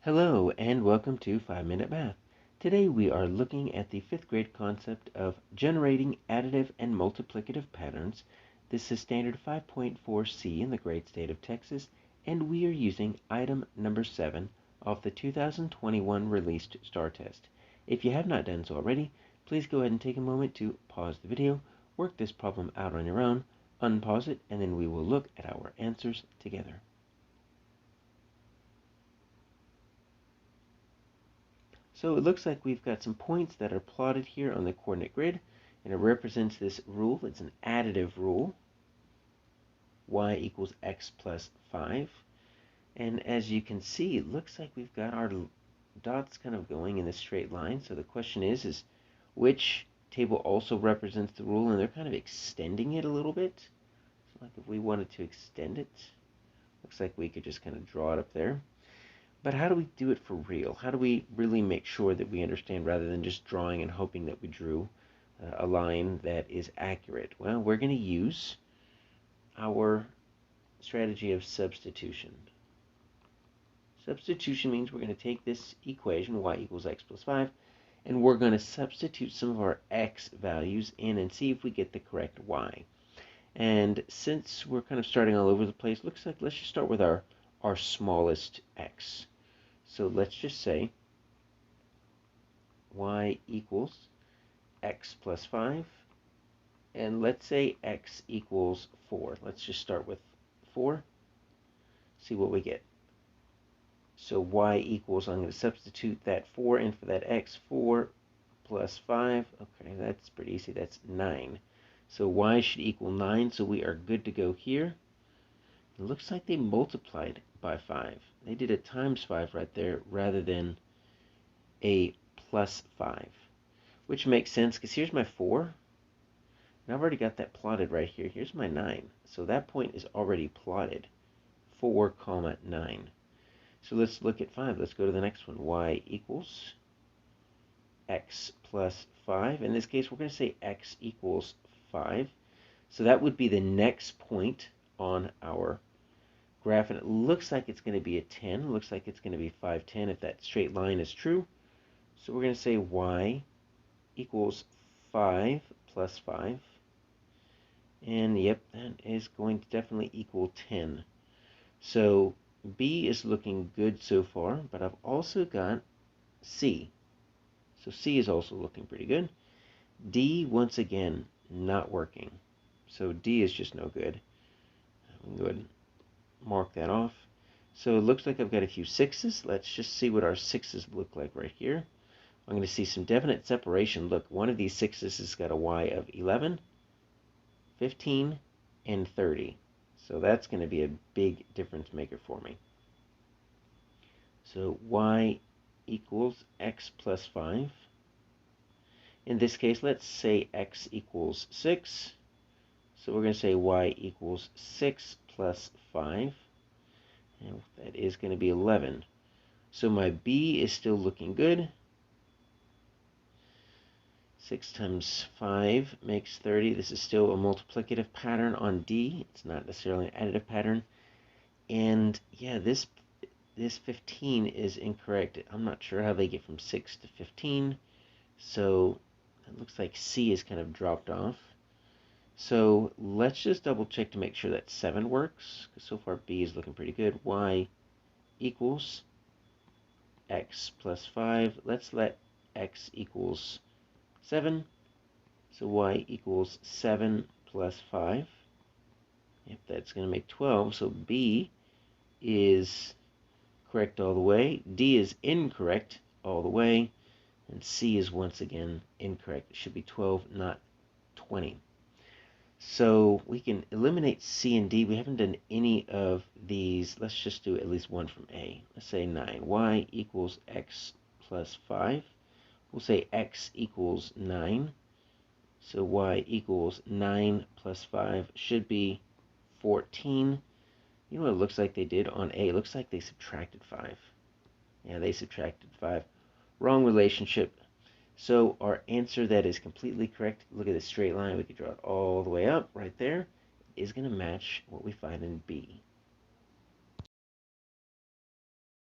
Hello and welcome to 5-Minute Math. Today we are looking at the 5th grade concept of generating additive and multiplicative patterns. This is standard 5.4C in the great state of Texas, and we are using item number 7 of the 2021 released STAAR test. If you have not done so already, please go ahead and take a moment to pause the video, work this problem out on your own, unpause it, and then we will look at our answers together. So it looks like we've got some points that are plotted here on the coordinate grid, and it represents this rule. It's an additive rule, y equals x plus 5. And as you can see, it looks like we've got our dots kind of going in a straight line. So the question is which table also represents the rule, and they're kind of extending it a little bit. So like if we wanted to extend it, looks like we could just kind of draw it up there. But how do we do it for real? How do we really make sure that we understand rather than just drawing and hoping that we drew a line that is accurate? Well, we're going to use our strategy of substitution. Substitution means we're going to take this equation, y equals x plus 5, and we're going to substitute some of our x values in and see if we get the correct y. And since we're kind of starting all over the place, looks like let's just start with our smallest x. So let's just say y equals x plus 5, and let's say x equals 4. Let's just start with 4, see what we get. So y equals, I'm going to substitute that 4 in for that x, 4 plus 5, okay, that's pretty easy, that's 9. So y should equal 9, so we are good to go here. It looks like they multiplied by 5. They did a times 5 right there rather than a plus 5, which makes sense because here's my 4, and I've already got that plotted right here. Here's my 9, so that point is already plotted, 4, 9. So let's look at 5. Let's go to the next one. Y equals x plus 5. In this case, we're going to say x equals 5. So that would be the next point on our graph, and it looks like it's going to be a 10. It looks like it's going to be 5, 10 if that straight line is true. So we're going to say y equals 5 plus 5. And yep, that is going to definitely equal 10. So B is looking good so far, but I've also got C. So C is also looking pretty good. D, once again, not working. So D is just no good. I'm going to go ahead and mark that off. So it looks like I've got a few 6s. Let's just see what our 6s look like right here. I'm going to see some definite separation. Look, one of these 6s has got a y of 11, 15, and 30. So that's going to be a big difference maker for me. So y equals x plus 5. In this case, let's say x equals 6. So we're going to say y equals 6 plus 5. And that is going to be 11. So my B is still looking good. 6 times 5 makes 30. This is still a multiplicative pattern on D. It's not necessarily an additive pattern. And yeah, this 15 is incorrect. I'm not sure how they get from 6 to 15. So it looks like C is kind of dropped off. So let's just double check to make sure that 7 works, because so far B is looking pretty good. Y equals x plus 5. Let's let x equals 7. So y equals 7 plus 5. Yep, that's going to make 12. So B is correct all the way. D is incorrect all the way. And C is once again incorrect. It should be 12, not 20. So we can eliminate C and D. We haven't done any of these. Let's just do at least one from A. Let's say 9. Y equals x plus 5. We'll say x equals 9. So y equals 9 plus 5 should be 14. You know what it looks like they did on A? It looks like they subtracted 5. Yeah, they subtracted 5. Wrong relationship. So our answer that is completely correct, look at this straight line, we could draw it all the way up right there, is going to match what we find in B.